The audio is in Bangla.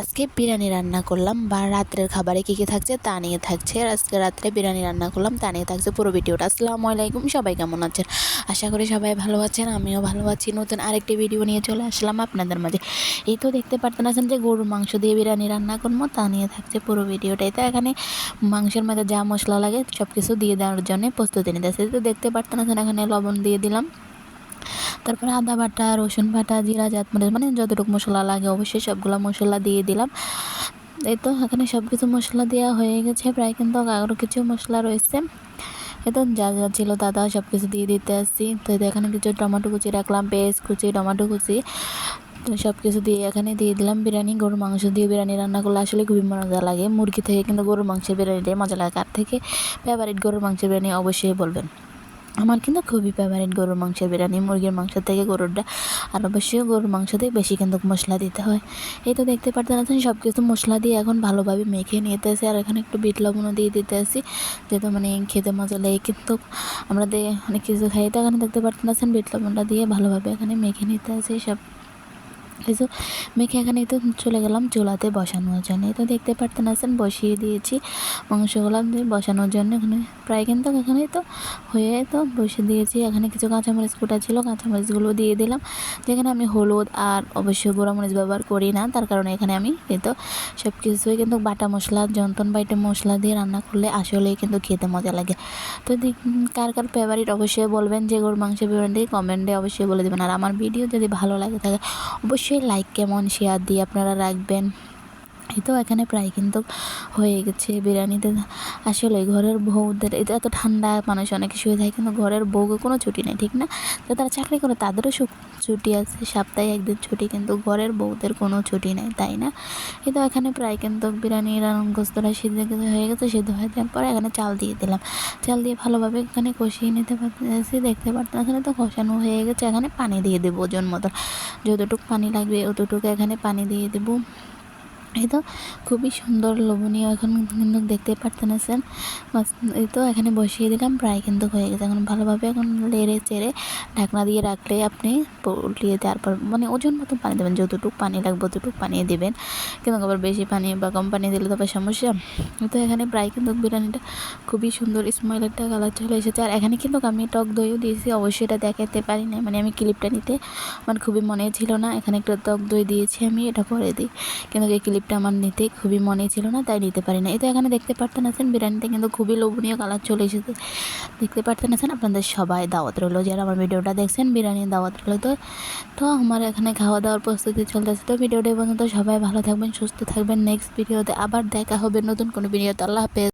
আজকে বিরিয়ানি রান্না করলাম বা রাত্রের খাবারে কী কী থাকছে তা নিয়ে থাকছে। আর আজকে রাত্রে বিরিয়ানি রান্না করলাম তা নিয়ে থাকছে পুরো ভিডিওটা। আসসালামু আলাইকুম, সবাই কেমন আছেন? আশা করি সবাই ভালো আছেন, আমিও ভালো আছি। নতুন আরেকটি ভিডিও নিয়ে চলে আসলাম আপনাদের মাঝে। এই তো দেখতে পারতেন আছেন যে গরুর মাংস দিয়ে বিরিয়ানি রান্না করবো, তা নিয়ে থাকছে পুরো ভিডিওটাই। তো এখানে মাংসের মধ্যে যা মশলা লাগে সব কিছু দিয়ে দেওয়ার জন্য প্রস্তুতি নিতেছে। তো দেখতে পারতেন আছেন এখানে লবণ দিয়ে দিলাম, তারপরে আদা বাটা, রসুন বাটা, জিরা, জাতমরিচ মানে যতটুকু মশলা লাগে অবশ্যই সবগুলো মশলা দিয়ে দিলাম। এই তো এখানে সব কিছু মশলা দেওয়া হয়ে গেছে, প্রায় কিন্তু আরও কিছু মশলা রয়েছে। এই তো যা যা ছিল দাদা সব কিছু দিয়ে দিতে আসছি। তো এখানে কিছু টমেটো কুচি রাখলাম, পেঁয়াজ কুচি, টমেটো কুচি, তো সব কিছু দিয়ে এখানে দিয়ে দিলাম। বিরিয়ানি, গরুর মাংস দিয়ে বিরিয়ানি রান্না করলে আসলে খুবই মজা লাগে। মুরগি থেকে কিন্তু গরুর মাংসের বিরিয়ানিটাই মজা লাগে। কার থেকে ফেভারিট গরুর মাংসের বিরিয়ানি অবশ্যই বলবেন। আমার কিন্তু খুবই ফেভারিট গরুর মাংসের বিরিয়ানি, মুরগির মাংস থেকে গরুরটা। আর অবশ্যই গরুর মাংসতে বেশি কিন্তু মশলা দিতে হয়। এই তো দেখতে পারতেন সব কিছু মশলা দিয়ে এখন ভালোভাবে মেখে নিতে আসি। আর এখানে একটু বিট লবণও দিয়ে দিতে আসি, যেহেতু মানে খেতে মজা লাগে। কিন্তু আমরা অনেক কিছু খাই, তো এখানে দেখতে পারতেন বিট লবণটা দিয়ে ভালোভাবে এখানে মেখে নিতে আসি সব কিছু মেখে। এখানে তো চলে গেলাম চুলাতে বসানোর জন্য। তো দেখতে পারতেন বসিয়ে দিয়েছি মাংসগুলো দিয়ে বসানোর জন্য। এখানে প্রায় কিন্তু এখানে তো হয়ে তো বসিয়ে দিয়েছি। এখানে কিছু কাঁচামরিচ কুটা ছিল, কাঁচামরিচগুলো দিয়ে দিলাম। যেখানে আমি হলুদ আর অবশ্যই গুঁড়ামরিচ ব্যবহার করি না, তার কারণে এখানে আমি কিন্তু সব কিছুই কিন্তু বাটা মশলা, যন্ত্রণ বাইটে মশলা দিয়ে রান্না করলে আসলেই কিন্তু খেতে মজা লাগে। তো কার কার ফেভারিট অবশ্যই বলবেন, যে গরুর মাংস বিরিয়ানি কমেন্টে অবশ্যই বলে দেবেন। আর আমার ভিডিও যদি ভালো লাগে থাকে অবশ্যই লাইক, কেমন, শেয়ার দিয়ে আপনারা রাখবেন। এই তো এখানে প্রায় কিন্তু হয়ে গেছে বিরিয়ানিতে। আসলে ঘরের বউদের এটা এত ঠান্ডা, মানুষ অনেকে শুয়ে থাকে, কিন্তু ঘরের বউকে কোনো ছুটি নেই, ঠিক না? তো তারা চাকরি করে, তাদেরও ছুটি আছে, সপ্তাহে একদিন ছুটি, কিন্তু ঘরের বউদের কোনো ছুটি নেই, তাই না? এই তো এখানে প্রায় কিন্তু বিরিয়ানির গোস্তটা সিদ্ধ হয়ে গেছে। সিদ্ধ হয়ে যাওয়ার পরে এখানে চাল দিয়ে দিলাম। চাল দিয়ে ভালোভাবে এখানে কষিয়ে নিতে পারতেছি। দেখতে পারতেন এখানে তো কষানো হয়ে গেছে। এখানে পানি দিয়ে দেবো ওজন মতো, যতটুকু পানি লাগবে অতটুকু এখানে পানি দিয়ে দেবো। এই তো খুবই সুন্দর লোভনীয় এখন কিন্তু দেখতে পারতেন। এই তো এখানে বসিয়ে দিলাম, প্রায় কিন্তু হয়ে গেছে। এখন ভালোভাবে এখন নেড়ে চেড়ে ঢাকনা দিয়ে রাখলে আপনি উল্টিয়ে তারপর মানে ওজন মতো পানি দেবেন, যতটুকু পানি লাগবে ততটুকু পানি দেবেন। কিন্তু আবার বেশি পানি বা কম পানি দিলে তো আবার সমস্যা। তো এখানে প্রায় কিন্তু বিরিয়ানিটা খুবই সুন্দর স্মেল একটা কালার চলে এসেছে। আর এখানে কিন্তু আমি টক দইও দিয়েছি, অবশ্যই এটা দেখাতে পারি না, মানে আমি ক্লিপটা নিতে আমার খুবই মনে ছিল না। এখানে একটা টক দই দিয়েছি আমি, এটা পরে দিই, কিন্তু এই ক্লিপটা আমার নিতে খুবই মনে ছিল না, তাই নিতে পারি না। এই তো এখানে দেখতে পারতেন বিরিয়ানিটা কিন্তু খুবই লোভনীয় কালার চলে এসেছে। দেখতে পারতেন আপনাদের সবাই দাওয়াত রইলো, যারা আমার ভিডিওটা দেখছেন বিরিয়ানির দাওয়াত রইলো। তো আমার এখানে খাওয়া দাওয়ার প্রস্তুতি চলতেছে। তো ভিডিওটা পর্যন্ত সবাই ভালো থাকবেন, সুস্থ থাকবেন। নেক্সট ভিডিওতে আবার দেখা হবে নতুন কোনো ভিডিওতে। আল্লাহ হাফেজ।